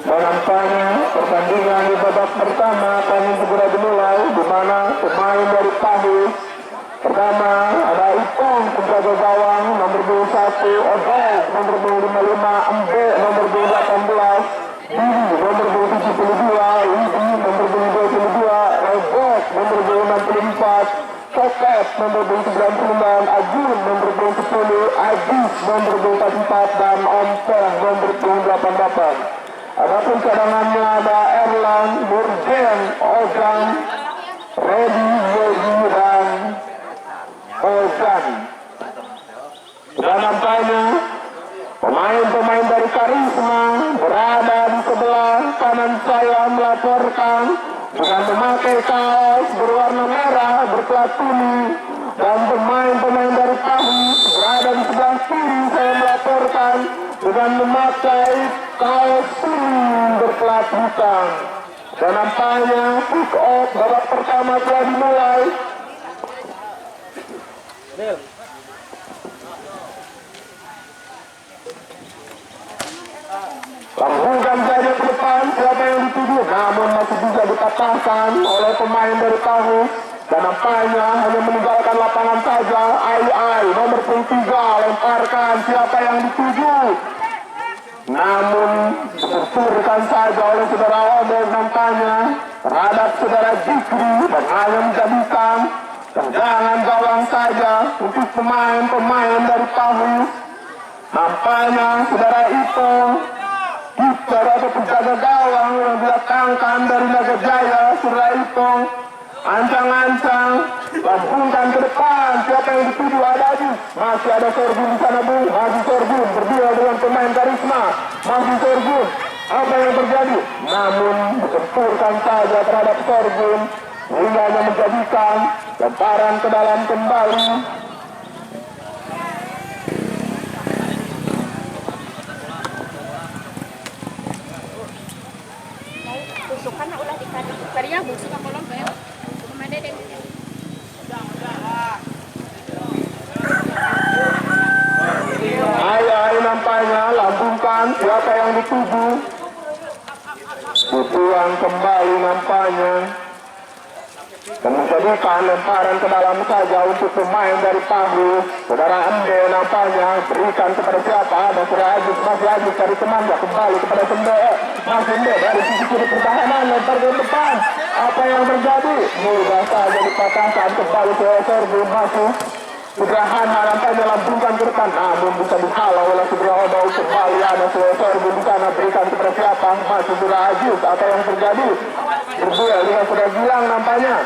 Nampaknya pertandingan di babak pertama akan segera dimulai, di mana pemain dari Tahus pertama ada Ipong penjaga gawang nomor 21, Odol nomor 55, Embe nomor 18, Diri nomor 72, Widi nomor 22, Robot nomor 64, Soket nomor 99, Ajun nomor 10, Adis nomor 24 dan Ompong nomor 28. Adapun cadangannya ada Erlang, Nurgen, Ozan, Redi, Yogi, dan Ozan. Dan nampaknya pemain-pemain dari Karisma berada di sebelah kanan saya melaporkan dengan memakai kaos berwarna merah berplat kuning, dan pemain-pemain dari Tahus berada di sebelah kiri saya melaporkan dengan memakai kaos kuning berplat hitam. Dan nampaknya kick off babak pertama telah dimulai. Lambungkan saja ke depan siapa yang dituju, namun masih bisa dipatahkan oleh pemain dari Tahus. Dan nampaknya hanya meninggalkan lapangan saja. Ai nomor 3 lemparkan siapa yang dituju, namun diperturkan saja oleh saudara Odol nampaknya terhadap saudara Jikri, dan hanya menjadikan tendangan gawang saja untuk pemain-pemain dari Tahus. Nampaknya saudara Ipong kiper atau penjaga gawang yang dilakangkan dari Naga Jaya, saudara Ipong ancang-ancang lambungkan ke depan siapa yang dituju, ada Adi, masih ada Sorgun di sana Bu, masih Sorgun berdua dengan pemain Karisma, masih Sorgun, apa yang terjadi, namun dibenturkan saja terhadap Sorgun hingga hanya menjadikan lemparan ke dalam kembali. Tusukan ulah dikali karya busuk apa lomba ya kemana deh. Ai nampaknya lambungkan siapa yang dituju, dibuang kembali nampaknya dan menjadikan lemparan ke dalam saja untuk pemain dari Tahus. Saudara Embe nampaknya berikan kepada siapa, ada saudara Ajis, masih Ajis cari temannya kembali kepada Sembe, masih Embe dari sisi kiri pertahanan lempar ke depan, apa yang terjadi, mudah saja dipatahkan kembali ke Sorgun, masih Sudrahana nampaknya lambungkan ke depan, namun bisa dihalau oleh Sudrahono. Kembali ada Sorgun di sana, berikan kepada siapa, masih saudara Ajis, apa yang terjadi, berduel dengan saudara Gilang nampaknya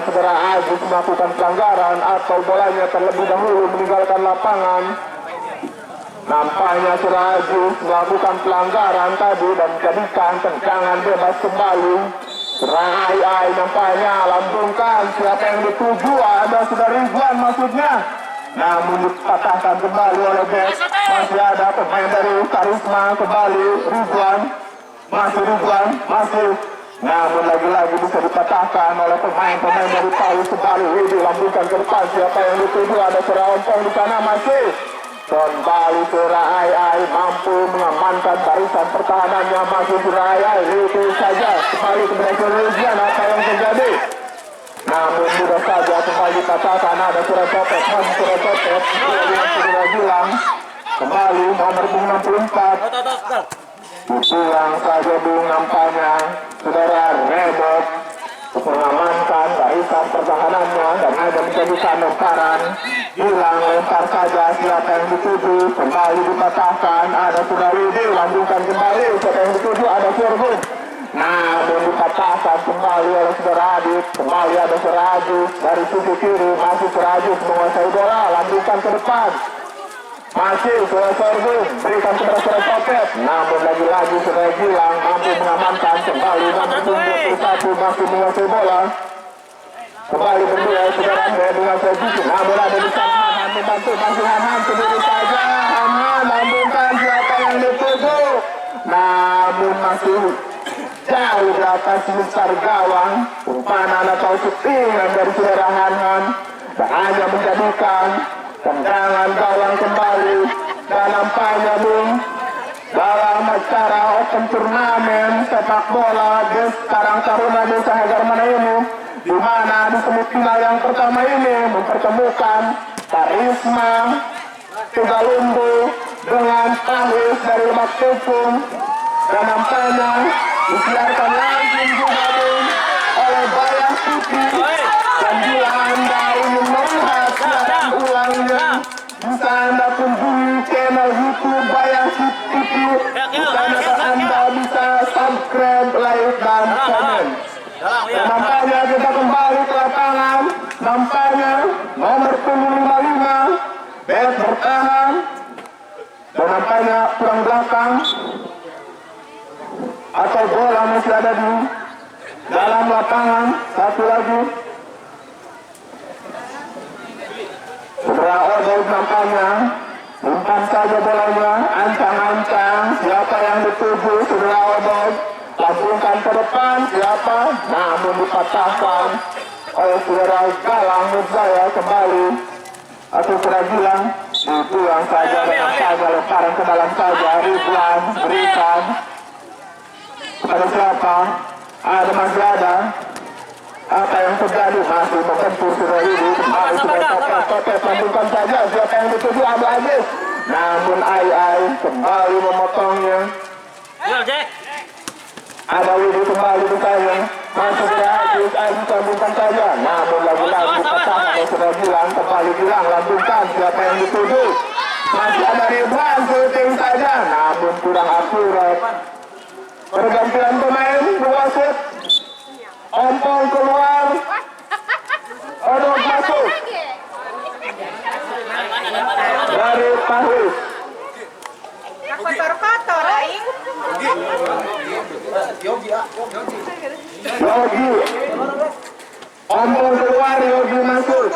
saudara Ajis melakukan pelanggaran atau bolanya terlebih dahulu meninggalkan lapangan. Nampaknya saudara Ajis melakukan pelanggaran tadi dan menjadikan tendangan bebas kembali. Ai nampaknya lambungkan siapa yang dituju, ada saudara Ridwan maksudnya, namun dipatahkan kembali oleh Bek. Masih ada pemain dari Karisma kembali, Ridwan, masih namun lagi-lagi bisa dipatahkan oleh pemain-pemain dari Tahus kembali. Widi lambungkan ke depan siapa yang dituju, ada saudara Ompong di sana, masih kembali saudara Ai mampu mengamankan barisan pertahanannya, masih saudara Ai itu saja kembali kepada Sulaiman, apa yang terjadi, namun mudah saja kembali dipatahkan, ada saudara Copet, masih saudara Copet dengan saudara Gilang kembali nomor 64 dipulang saja Bung nampaknya saudara Redot mengamankan barisan pertahanannya dan hanya menjadikan lemparan. Gilang lempar saja siapa yang dituju, kembali dipatahkan, ada saudara Widi lambungkan kembali siapa yang dituju, ada Sorgun, namun dipatahkan kembali oleh saudara Adit. Kembali ada saudara Adit dari sisi kiri, masih saudara Adit menguasai bola, lambungkan ke depan, masih saudara Sorgun berikan kepada saudara Copet, namun lagi-lagi saudara Gilang mampu mengamankan kembali nomor 21 masih menguasai bola. Kembali berdua saudara Andre dengan saudara Jiki, namun ada di sana Hanan membantu, masih Hanan sendiri saja, Hanan lambungkan siapa yang dituju, namun masih jauh di atas besar gawang umpan atau syutingan dari saudara Hanan dan hanya menjadikan tendangan gawang bola Karang Taruna Desa Hagarmana ini, di mana di semifinal yang pertama ini mempertemukan Karisma Tegalumbu dengan Pahis dari Lebak Tukum, dan nampaknya disiarkan langsung juga oleh Bayang Putih. Dan bila Anda ingin melihat siaran ulangnya, bisa Anda kunjungi channel YouTube Bayang Putih. Di sana Anda bisa subscribe, like, dan komen. Dan nampaknya kita kembali ke lapangan. Nampaknya nomor 55 Bet bertahan, dan nampaknya kurang belakang atau bola masih ada di dalam lapangan. Satu lagi Saudara Odol nampaknya umpan saja bolanya, ancang-ancang siapa yang dituju. Saudara Odol lambungkan ke depan, siapa, namun dipatahkan oleh Saudara Galang Mujaya kembali, atau Saudara bilang dibuang saja dengan saja, lemparan ke dalam saja. Ridwan berikan kepada siapa, masih ada. Apa yang terjadi, masih membentur Saudara ini kembali Saudara Topet lambungkan saja, siapa yang dituju, Abdul Aziz, namun Ai kembali memotongnya. Ada Widi kembali ditanya, masuk ke Aziz lambungkan saja, namun lagi-lagi dipatahkan oleh Saudara Gilang. Kembali Gilang lambungkan, siapa yang dituju, masih ada Ridwan, syuting saja, namun kurang akurat. Pergantian pemain, wasit ompong keluar, Odol masuk dari Pahis. Kotor-kotor, aing. Yogi ompong keluar, Yogi masuk.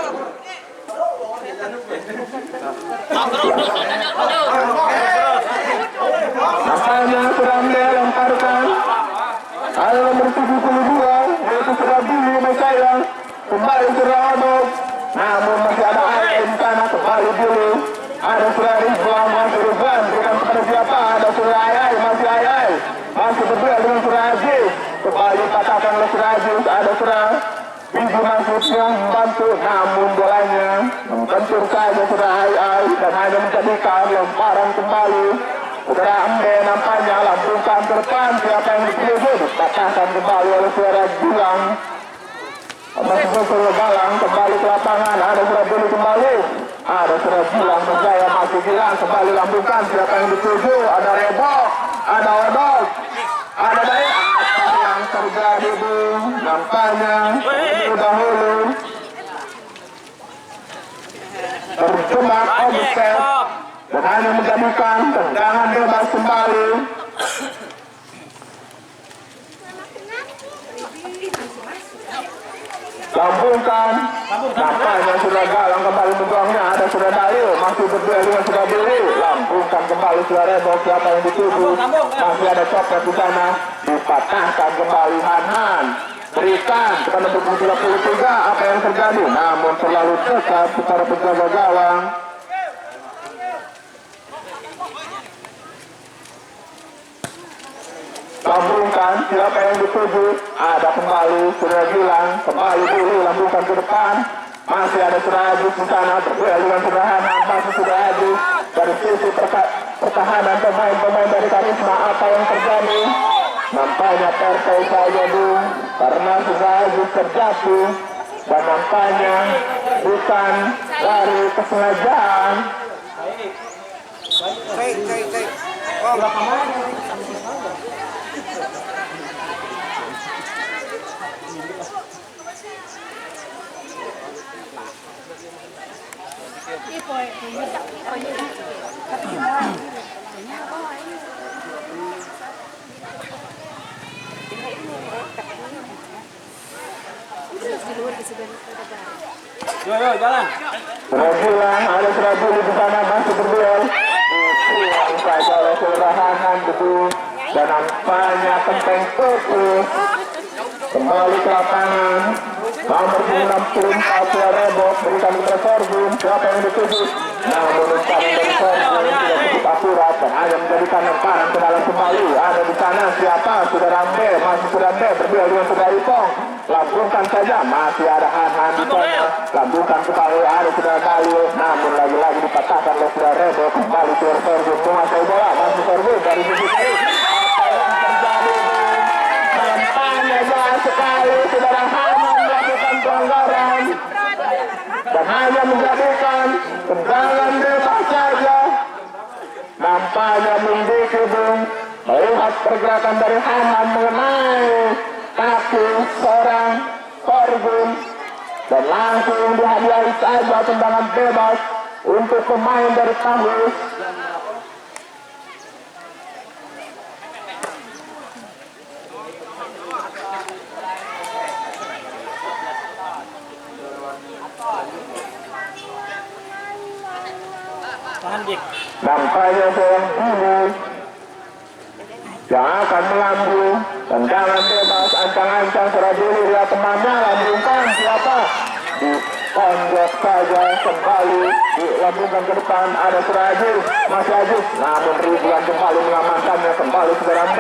Nampaknya sudah melemparkan. Ada nomor 72, yaitu sudah Billy Mesaya. Kembali sudah Odol, namun masih ada Ai di sana. Kembali Billy, ada sudah Ridwan, masih Ridwan berikan kepada siapa, ada sudah Ai, masih Ai, masih berdua dengan sudah Aziz. Kembali patahkan oleh sudah Aziz, ada sudah Biji masuk yang membantu, namun bolanya membentur saja sudah Ai dan hanya menjadikan lemparan kembali. Saudara Ambe nampaknya lambungkan ke depan, siapa yang dituju, dipatahkan kembali oleh Saudara Gilang. Masih Saudara Galang kembali ke lapangan, ada Saudara Billy kembali, ada Saudara Gilang Mujaya, masih Gilang kembali lambungkan, siapa yang dituju, ada Rebo, ada Odol, ada Daya. Apa yang terjadi bu, nampaknya dahulu terjebak offset dan hanya menjadikan tendangan bebas kembali. Lambungkan, nampaknya sudah Galang kembali membuangnya, ada sudah Dalil, masih berdua dengan sudah Billy, lambungkan kembali sudah Rebo, siapa yang dituju, masih ada Copet di sana, dipatahkan kembali Han, berikan kepada nomor 33, apa yang terjadi, namun terlalu dekat secara penjaga gawang. Lambungkan, siapa yang dituju, ada kembali sudah Gilang, kembali dulu lambungkan ke depan, masih ada sudah Aziz di sana, berdua dengan sudah Hanan, masih sudah Aziz. Dari sisi pertahanan pemain-pemain dari Karisma, apa yang terjadi, nampaknya terkait saja bu, karena sudah Aziz terjatuh, dan nampaknya bukan dari kesengajaan. Yo jalan. Berjuang, ada Surabaya di sana masih berduel. Dipulang saja oleh Surahanan gedung dan nampaknya Kenteng putus. Kembali ke lapangan. Nomor 64 Rebo berikan kepada Sorghum. Siapa yang dituju? Namun umpan dari Sorghum tidak cukup akurat dan hanya menjadi menjadikan lemparan ke dalam kembali. Ada di sana siapa? Saudara B, masih saudara B berduel dengan saudara Ipong. Lambungkan saja, masih ada Han di sana. Lambungkan kembali, ada saudara Dalil. Namun lagi-lagi dipatahkan oleh saudara Rebo. Kembali ke Sergun, menguasai bola. Masih Sergun dari sisi kiri. Apa yang terjadi? Nampaknya jahat sekali saudara hanya melakukan pelanggaran dan hanya menjadikan tendangan bebas saja. Nampaknya Bung melihat pergerakan dari Hanan mengenai kaki seorang Sorghum dan langsung dihadiahi saja tendangan bebas untuk pemain dari Tangguh. Nampaknya seorang Bulu yang akan melambung tendangan bebas, ancang-ancang serah dulu dia temannya lambungkan siapa di pondok saja kembali dilambungkan ke depan. Ada Surah Aziz, masih Aziz, namun Ridwan kembali mengamankannya. Kembali Surah B,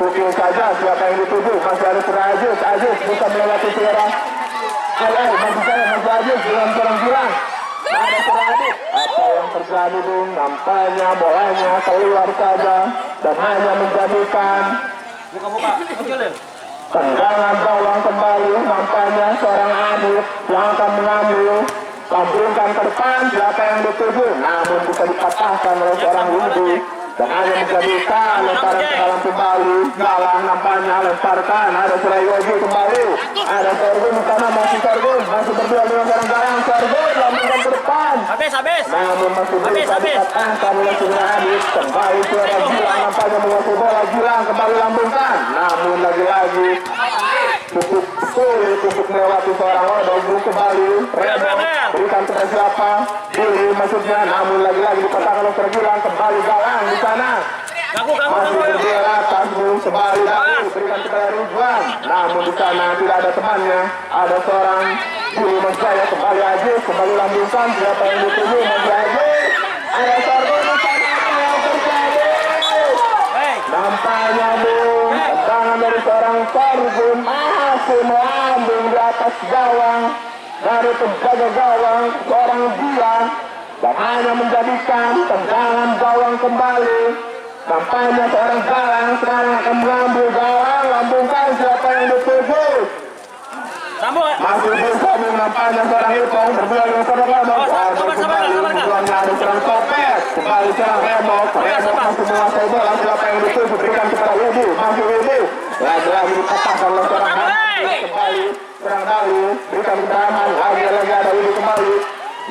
pukul saja siapa yang dituju. Masih ada Surah Aziz, Aziz bisa melewati Surah masih Aziz dengan serang bilang. Ada Surah Aziz. Apa yang terjadi Bung? Nampaknya bolanya keluar saja dan hanya menjadikan tendangan gawang kembali. Nampaknya seorang Adit yang akan mengambil, lambungkan ke depan siapa yang dituju, namun bisa dipatahkan oleh seorang Wudi dan hanya menjadikan lemparan ke dalam kembali. Galang nampaknya lemparkan, ada Surah Yogi kembali, ada Sorghum di sana, masih Sorghum masih berduel dengan seorang Galang. Sorghum lambungkan ke depan, namun masih bisa dipatahkan oleh Surah Adit. Kembali Surah Gilang nampaknya menguasai bola. Gilang kembali lambungkan, namun lagi-lagi cukup sulit untuk melewati seorang Odong. Kembali Rebo berikan kepada siapa? Diri maksudnya, namun lagi-lagi dipatahkan oleh Surah Gilang. Kembali Galang di sana, masih berdiri atas Bung. Kembali Dagu berikan kepada Ridwan, namun di sana tidak ada temannya. Ada seorang Diri Menjaya. Kembali Aziz, kembali lambungkan siapa yang dituju. Masih Aziz, ada Sorghum di sana. Apa yang terjadi? Nampaknya Bung, tendangan dari seorang Sorghum masih melambung di atas gawang dari penjaga gawang seorang Gilang dan hanya menjadikan tendangan gawang kembali. Nampaknya seorang Galang sekarang akan mengambil. Galang lambungkan siapa yang dituju. Masih bisa nampaknya seorang Ipong berduel dengan seorang Remo. Kembali ada seorang Topet, kembali seorang Remo. Remo masih menguasai bola, siapa yang dituju berikan kepada Widi. Masih Widi lagi-lagi dipatahkan oleh seorang Handi. Kembali serang Dali berikan kepada Aman. Lagi ada Widi kembali,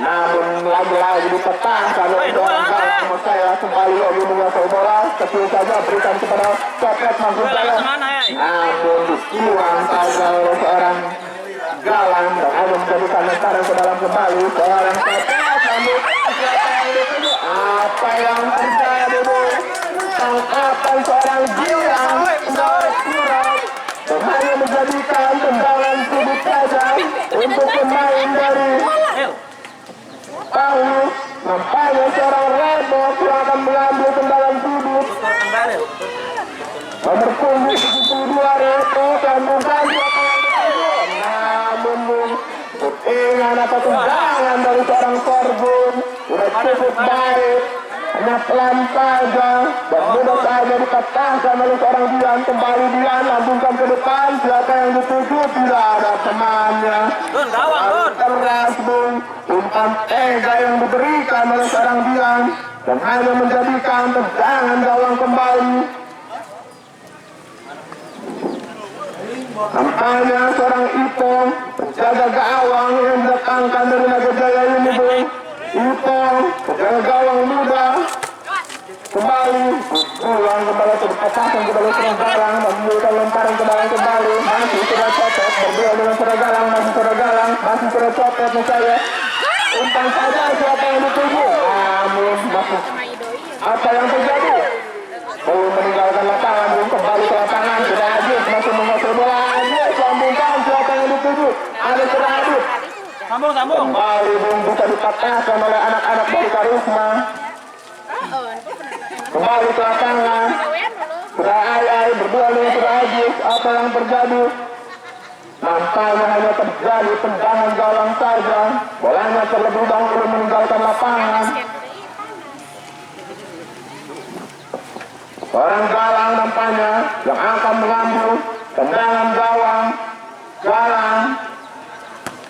namun lagi-lagi dipatahkan oleh seorang Galang. Saya kembali lagi menguasai bola, kecil saja berikan kepada Topet. Masuk saya, namun dibuang saja oleh seorang Galang dan hanya menjadikan lemparan ke dalam kembali. Seorang Topet namun siapa yang dituju. Apa yang terjadi Bung? Tangkapan seorang Gilang dan hanya menjadikan tendangan sudut saja untuk pemain dari Tangguh. Nampaknya seorang Rebo yang akan mengambil tendangan sudut. Nomor punggung 72 Rebo dan bukan siapa yang dituju. Namun Bung, ingat apa tendangan dari seorang Sorghum sudah cukup baik, hanya pelan saja dan mudah saja dipatahkan oleh seorang Dian. Kembali Dian lambungkan ke depan siapa yang dituju, tidak ada temannya. Keras Bung, umpan tega yang diberikan oleh seorang Dian dan hanya menjadikan tendangan gawang kembali. Nampaknya seorang Ipong penjaga gawang yang didatangkan dari Naga Jaya ini Bung. Ipong penjaga gawang muda kembali pulang kembali ke dipatahkan kembali serang Galang dan memberikan lemparan ke dalam kembali. Masih sudah Copet berduel dengan serang Galang, masih serang Galang, masih sudah Copet misalnya. Umpan saja siapa yang dituju, namun masih apa yang terjadi? Belum meninggalkan lapangan, belum kembali ke lapangan. Sudah Aziz masih menguasai bola. Aziz lambungkan siapa yang dituju. Ada Surah Adit. Kembali Bung bisa dipatahkan oleh anak-anak dari Karisma. Kembali ke lapangan. Sudah Ai berdua dengan sudah Ajis. Apa yang terjadi? Nampaknya hanya terjadi tendangan gawang saja. Bolanya terlebih dahulu meninggalkan lapangan. Seorang galang nampaknya yang akan mengambil tendangan gawang. Galang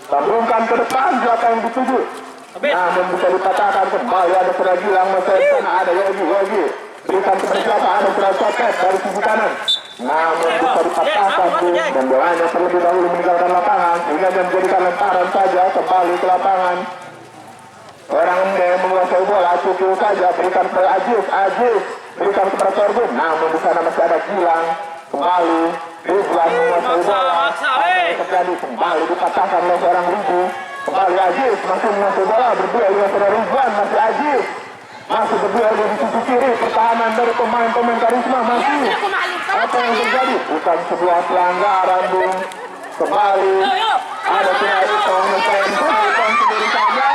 sambungkan ke depan, siapa yang dituju? Namun bisa dipatahkan kembali. Ada sudah Gilang, masa di sana ada Yogi. Berikan kepada siapa? Ada sudah Sopet dari sisi kanan. Namun bisa dipatahkan dan bolanya terlebih dahulu meninggalkan lapangan sehingga menjadikan lemparan saja kembali ke lapangan. Orang yang menguasai bola cukup saja berikan kepada Ajis berikan kepada Sorgun. Namun di sana masih ada Gilang kembali. Ridwan menguasai bola. Terjadi kembali dipatahkan oleh seorang Ridwan. Kembali Ajis masih menguasai bola berdua dengan saudara Ridwan. Masih Ajis masih berdua di sisi kiri. Pertahanan dari pemain-pemain Karisma masih. Apa yang terjadi? Bukan sebuah pelanggaran, Bung. Kembali ada Sinai Itong sendiri saja.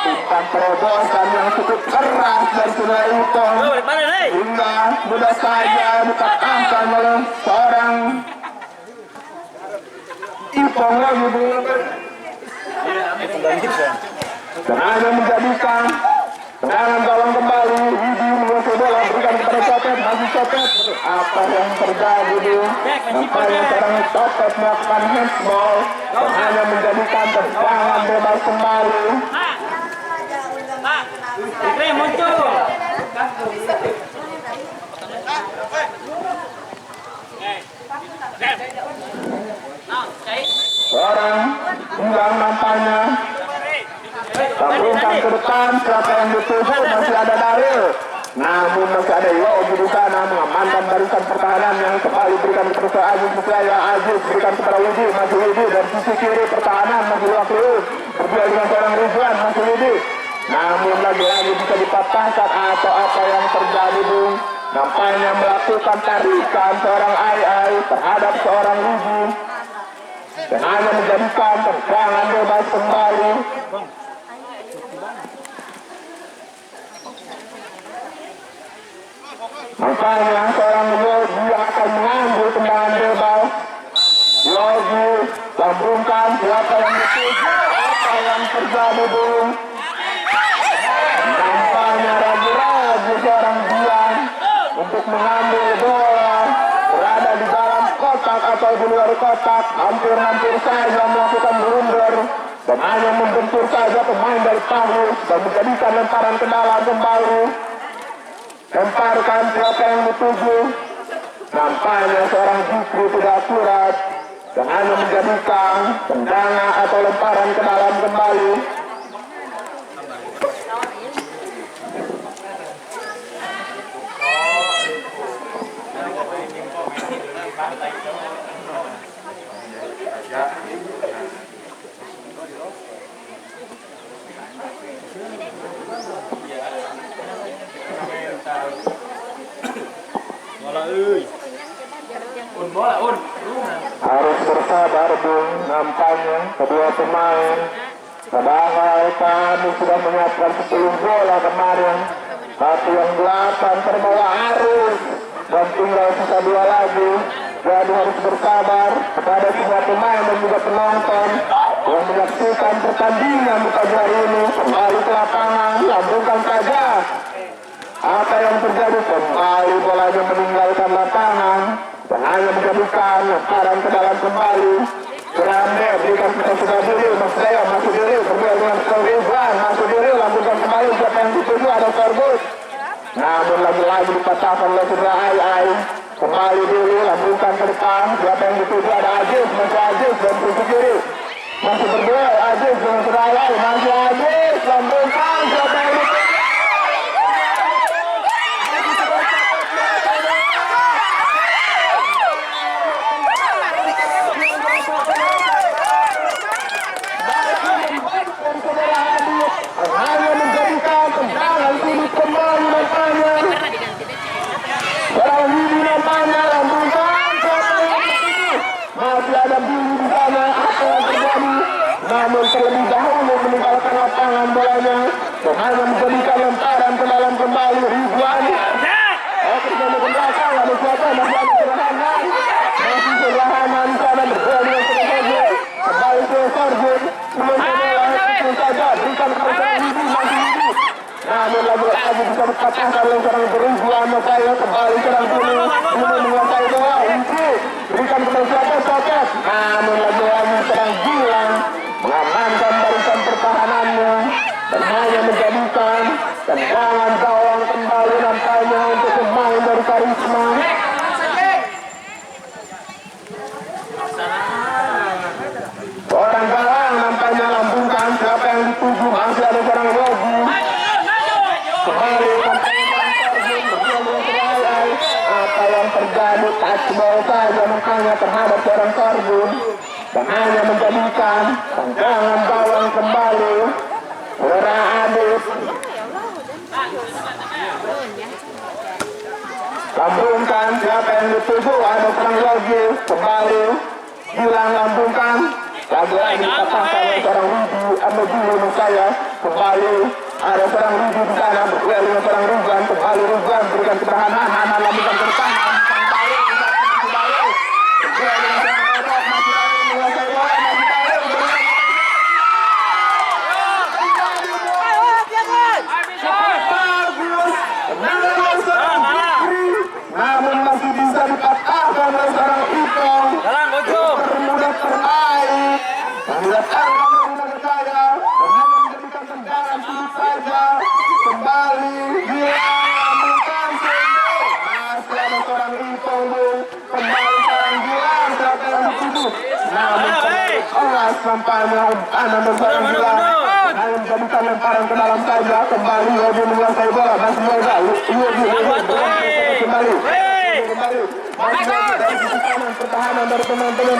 Bukan terobosan yang cukup keras dari Sinai Itong hingga mudah saja dipatahkan oleh seorang Ipong lagi, Bung. Dan hanya menjadikan tendangan gawang kembali. Widi menguasai bola berikan kepada Sopet. Masih Sopet. Apa yang terjadi, Bung? Nampaknya seorang Sopet melakukan handball dan hanya menjadikan tendangan bebas kembali. Fikri muncul. Seorang Gilang nampaknya sambungkan ke depan. Siapa yang dituju? Masih ada Daryl. Namun masih ada Yogi di sana mengamankan barisan pertahanan yang kembali berikan kepada Aziz. Aziz berikan kepada Widi. Masih Widi dari sisi kiri pertahanan masih Wakil. Berdua dengan seorang Ridwan masih Widi. Namun lagi-lagi bisa dipatahkan atau apa yang terjadi, Bung? Nampaknya melakukan tarikan seorang Ai terhadap seorang Widi. Dan hanya menjadikan tendangan bebas kembali. Nampaknya seorang Yogi yang akan mengambil tendangan bebas. Yogi sambungkan siapa yang dituju. Apa yang terjadi, Bung? Nampaknya ragu-ragu seorang Gilang untuk mengambil bola. Berada di dalam kotak atau di luar kotak. Hampir-hampir saja melakukan blunder. Dan hanya membentur saja pemain dari Paulus. Dan menjadikan lemparan ke dalam kembali. Lemparkan siapa yang dituju. Nampaknya seorang Jikri tidak akurat. Dan hanya menjadikan tendangan atau lemparan ke dalam kembali. Harus bersabar, Bung. Nampaknya kedua pemain padahal kami sudah menyiapkan 10 bola kemarin, tapi yang 8 terbawa arus dan tinggal sisa 2 lagi. Jadi harus bersabar kepada semua pemain dan juga penonton yang menyaksikan pertandingan di pagi hari ini. Kembali ke lapangan, lambungkan saja. Apa yang terjadi? Kembali bolanya meninggalkan lapangan dan hanya menjadikan lemparan ke dalam kembali. Grande berikan kita sudah dulu, Mas Daya masuk dulu, berdua dengan Ridwan masuk dulu, lambungkan kembali siapa yang dituju, ada Sorgut. Namun lagi-lagi dipatahkan oleh saudara Ai. Kembali dulu, lambungkan ke depan, siapa yang dituju, ada Aziz, masih Aziz dan sisi kiri. Masih berdua Aziz dengan saudara Ai, masih Aziz, lambungkan siapa yang dituju. Hanya menjadikan tendangan sini kembali nampaknya. Seorang Widi nampaknya lambungkan siapa yang dituju. Masih ada Billy di sana. Apa yang terjadi? Namun terlebih dahulu meninggalkan lapangan bolanya dan hanya menjadikan lemparan ke dalam kembali. Ridwan diberikan kepada seorang Widi, masih Widi. Namun lagi-lagi bisa dipatahkan oleh seorang Ridwan Nukaya. Kembali seorang Billy menguasai bola. Widi berikan kepada siapa? Soket. Namun lagi-lagi seorang Gilang mengamankan barisan pertahanannya dan hanya menjadikan tendangan gawang kembali nampaknya untuk pemain dari Karisma. Seorang galang nampaknya lambungkan siapa yang dituju, masih ada seorang Yogi. Kembali apa yang terjadi, touchball saja makanya terhadap seorang Karbun dan hanya menjadikan tendangan gawang kembali. Ura Adit lambungkan siapa yang dituju, ada seorang Yogi. Kembali Gilang lambungkan, lagi-lagi dipatahkan oleh seorang Rudi. Ada dulu saya kembali ada seorang Rudi di sana berduel dengan seorang Rizwan. Kembali Rizwan berikan ketahanan, Hana lambungkan ke depan. Namun masih bisa dipatahkan oleh seorang Ipong. Jalan, Bojong. Bermudah terbaik. Didatangkan oleh saya. Dan hanya menjadikan tendangan sudut saja. Kembali Gilang bukan Sendo. Masih ada seorang Ipong. Kembali seorang Gilang. Siapa yang dituduh? Namun kelas nampaknya umpan dari seorang Gilang. Hanya menjadikan lemparan ke dalam saja. Kembali Yogi menguasai bola. Masih Yogi kembali. Kembali. Masih Yogi dari sisi kanan pertahanan dari pemain-pemain dari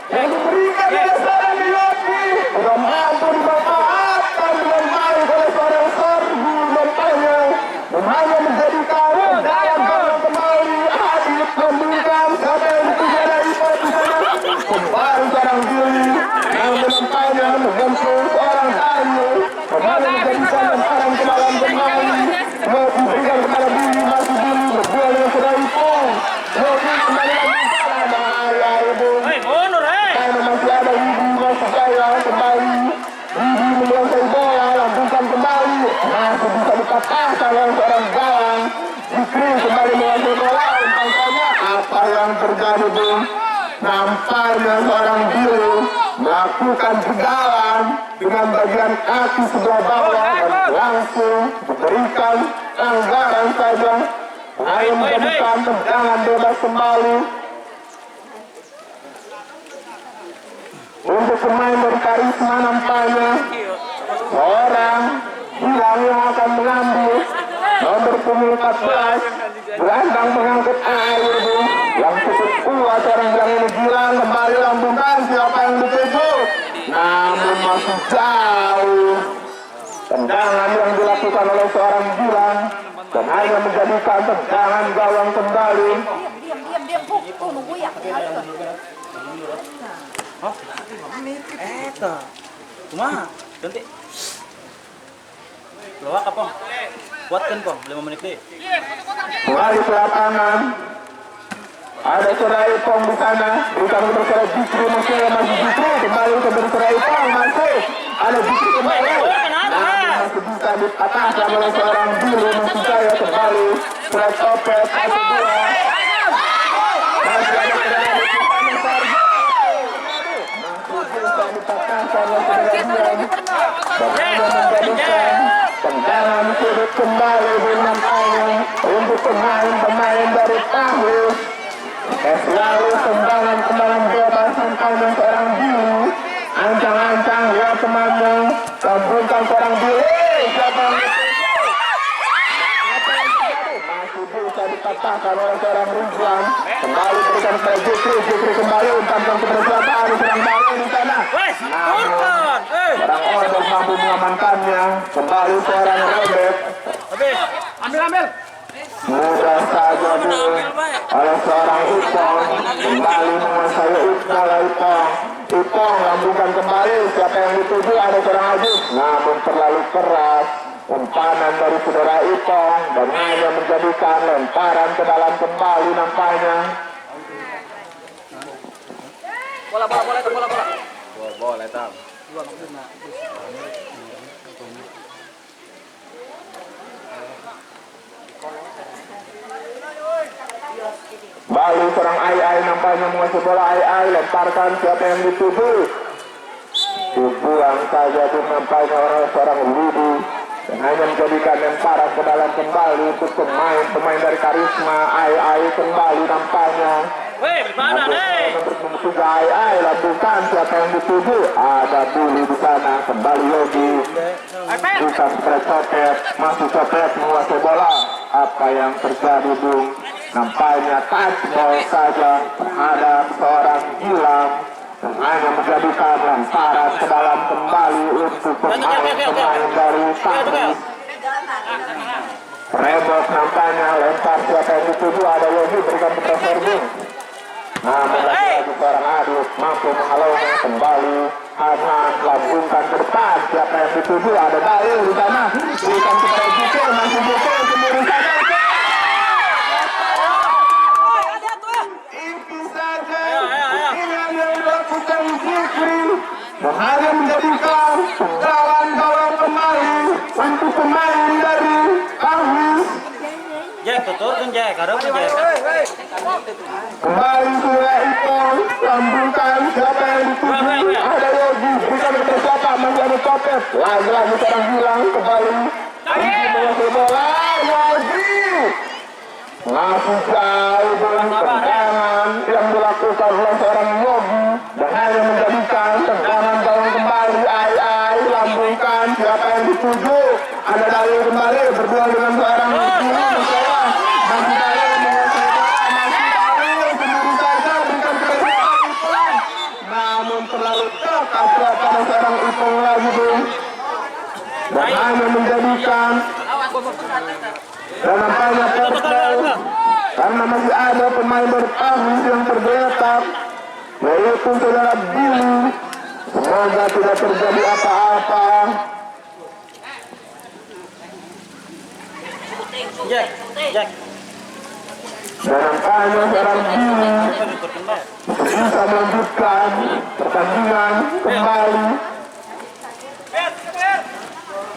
yang diberikan oleh seorang Yogi. Sudah mampu dimanfaatkan dengan baik oleh seorang Serbu nampaknya. Dan hanya menjadikan dalam gawang kembali. Adit memberikan siapa yang dituju ada Ipo di sana. Kembali seorang Billy yang menampaknya menyentuh seorang Ayu. Kembali menjadikan lemparan ke dalam kembali. Yogi berikan kepada Billy, masih Billy berduel dengan seorang Ipo. Yogi kembali lagi ada Ayu. Karena masih ada Widi, masih saya kembali. Widi menguasai bola, lambungkan kembali. Masih bisa dipatahkan oleh seorang gawang. Fikri kembali menguasai bola. Nampaknya apa yang terjadi Bung? Nampaknya seorang Billy melakukan begalan dengan bagian kaki sebelah bawah dan langsung diberikan anggaran saja. Hanya menjadikan tendangan bebas kembali untuk pemain dari Karisma. Nampaknya seorang Gilang yang akan mengambil nomor punggung 14 gelandang mengangkut air Bung. Yang cukup kuat seorang Gilang ini. Gilang kembali lambungkan siapa yang dituju, namun masih jauh. Tendangan yang dilakukan oleh seorang Gilang dan hanya menjadikan tendangan gawang kembali. Diam. Tuh nunggu ya. Eta. Kumaha? Ganti. Lawak apa? Kuatkan kok 5 menit deh. Kembali ke lapangan. Ada Serai Pong di sana. Berikan untuk Serai Jikri, masih Jikri. Kembali ke Serai Pong, masih ada Jikri kembali. Namun masih bisa dipatahkan oleh seorang Billy. Masih saya kembali. Serai Topet, masih dua. Masih ada Serai di sana. Masih bisa dipatahkan oleh Serai Billy. Bagaimana menjadikan tendangan sudut kembali dengan ayam untuk pemain-pemain dari Tahu. Selalu tendangan kembali bebas nampaknya seorang Billy. Ancang-ancang ya temannya. Sambungkan seorang Billy. Siapa yang masih bisa dipatahkan oleh seorang Rizwan. Kembali berikan kepada Jukri kembali umpankan kepada siapa? Ada seorang Bali di sana. Seorang Odok mampu mengamankannya. Kembali seorang Robert. Ambil. Mudah saja dulu oleh seorang Ipong. Kembali menguasai Ipong. Ipong lambungkan kembali. Siapa yang dituju? Ada seorang Ajus. Namun terlalu keras umpanan dari saudara Ipong dan hanya menjadikan lemparan ke dalam kembali nampaknya. Bola itu bola. Bola tam. Bali serang Ai nampaknya menguasai bola. Ai lemparkan, siapa yang dituju? Dibuang saja tuh nampaknya seorang Widi, dan hanya menjadikan lemparan ke dalam kembali untuk pemain dari Karisma. Ai kembali nampaknya. Weh, mana nih? Untuk Ai lakukan, siapa yang dituju? Ada Bully di sana, kembali Yogi. Bukan straight copet, masih copet menguasai bola. Apa yang terjadi Bung? Nampaknya touch ball saja terhadap seorang Gilang, dan hanya menjadikan lemparan ke dalam kembali untuk pemain dari Tangis. Rebok nampaknya lempar, siapa yang dituju? Ada Yogi, berikan ke Bung. Namun lagi seorang Adit mampu menghalaunya kembali. Hanan lambungkan ke depan, siapa yang dituju? Ada Bayu di sana, berikan kepada Bukel, masih Bukel kemudian sana. Itu saja yang dilakukan Zikri, dan hanya menjadikan gawang kembali untuk pemain dari Tangis. Jack, tutur kan Jack, ada pun Jack. Kembali sudah itu lambungkan, siapa yang dituju? Ada Yogi, bukan kepada siapa, masih ada Kopet. Lagi seorang hilang kembali menguasai bola. Yogi langsung jauh dengan tendangan yang dilakukan oleh seorang Yogi, dan hanya menjadikan tendangan gawang kembali. Ai lambungkan, siapa yang dituju? Ada Dayu kembali berdua dengan seorang Yogi. Masih Dayu menguasai bola, namun terlalu dekat pada seorang Ipong lagi Bung, dan hanya menjadikan, dan nampaknya Pertel karena masih ada pemain bertangis yang tergeletak, yaitu saudara Billy. Semoga tidak terjadi apa-apa. Jack. Dan nampaknya seorang Billy bisa melanjutkan pertandingan kembali.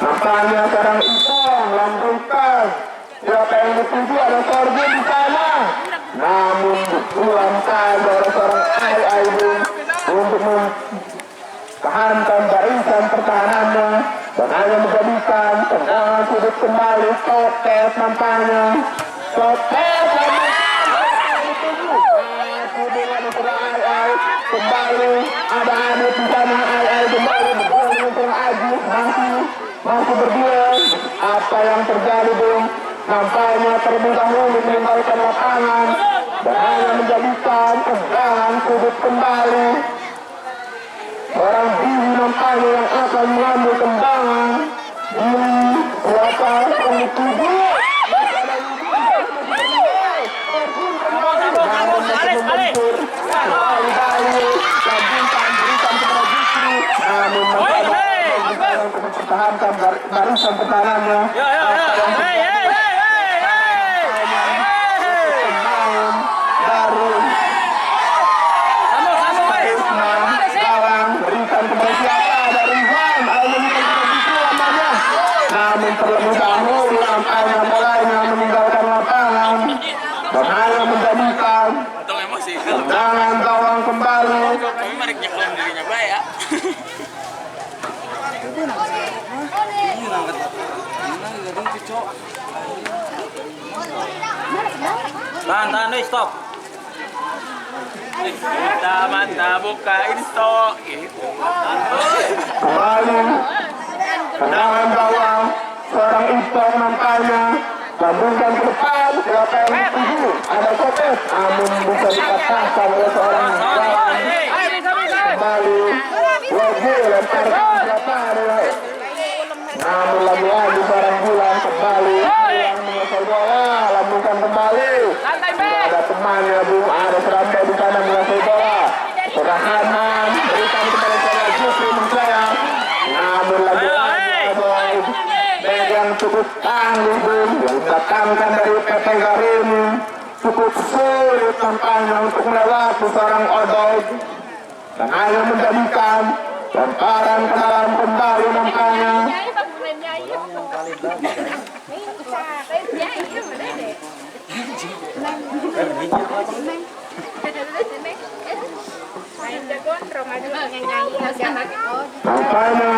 Nampaknya seorang Ipong lambungkan, siapa yang dituju? Ada Sorge di sana, namun diulangkan oleh seorang Ai untuk mempertahankan barisan pertahanannya, dan hanya menjadikan tendangan sudut kembali. Kopet nampaknya, Kopet kembali, ada Adit di sana. Ai kembali berduel dengan Aji, masih berduel. Apa yang terjadi Bung? Nampaknya terlebih dahulu meninggalkan lapangan, dan hanya menjadikan tendangan sudut kembali. Orang Billy nampaknya yang akan mengambil tendangan. Billy, siapa yang dituju? Pertahankan barisan pertahanannya. Berikan kepada siapa? Ada Rizwan. Namun terlebih dahulu nampaknya mulainya meninggalkan lapangan, dan hanya menjadikan tendangan gawang kembali. Tahan nih, stop. Mantap, buka insto. Kembali tendangan gawang seorang Ipong nampaknya lambungkan ke depan, siapa yang dituju? Ada Kopet, namun bisa dipatahkan oleh seorang gawang. Kembali Yogi lemparkan, siapa adalah, namun lagi-lagi seorang Gilang kembali yang menguasai bola, lambungkan kembali. Tidak ada temannya Bung, ada Serambai di sana menguasai bola. Hanan berikan kepada seorang Jufri Mencayang, namun lagi-lagi yang cukup tangguh Bung, yang datangkan dari PT Garini cukup sulit tampaknya untuk melewati seorang Odog. dan hanya menjadikan lemparan ke dalam kembali nampaknya. Nyanyi bang, mulai nyanyi. Ini bisa, kayak nyanyi sama dede. Main jagoan, Ramadan nyanyi aja. Nampaknya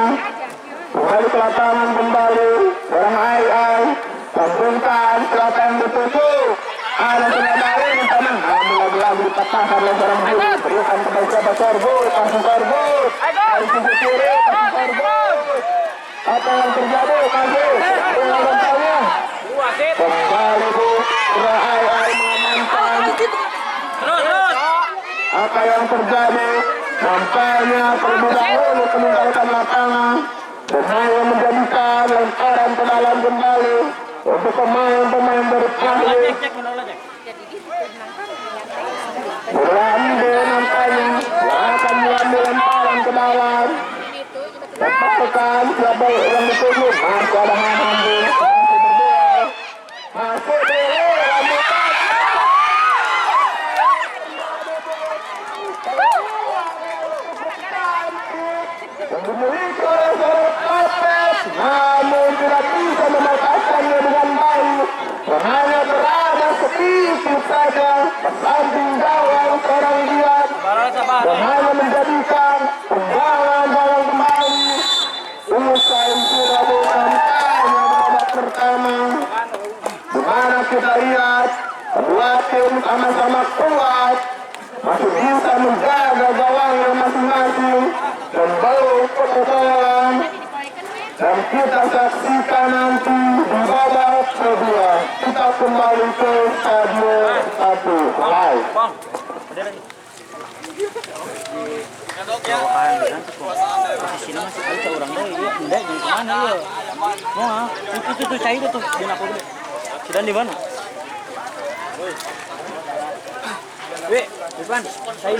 kembali ke lapangan kembali orang ai sambungkan silakan ditutup. Ada kembali yang tenang. Lagi-lagi dipatahkan oleh seorang guru. Berikan kepada siapa Sorbut, kasih Sorbut. Dari sisi kiri, kasih Sorbut. Apa yang terjadi? Kasih. Dengan lemparnya. Kembali bu, ai mengamankan. Terus. Apa yang terjadi? Nampaknya terlebih dahulu meninggalkan lapangan dan hanya menjadikan lemparan ke dalam kembali untuk pemain-pemain dari Pahli. Jack, menolak Jack. Berlambe nampaknya akan mengambil lemparan ke dalam. Lepaskan siapa yang dituju. Masih ada Hamambu. Masih boleh. Memiliki orang-orang Lopez, namun tidak bisa mematahkannya dengan baik. Hanya berada sedikit saja bersanding gawang seorang dia dan hanya menjadikan tendangan gawang kembali. Usai sudah menantangnya di babak pertama, di mana kita lihat kedua tim sama-sama kuat, masih bisa menjaga gawangnya masing-masing dan belum kebobolan. Dan kita saksikan nanti di babak kedua. Kita kembali ke stadion 1 live. Bang. Ada lagi. Posisi masih ada orang deh, dia enggak di mana ya? Mau itu saya itu tuh di aku dulu. Sedang di mana? Weh, depan. Saya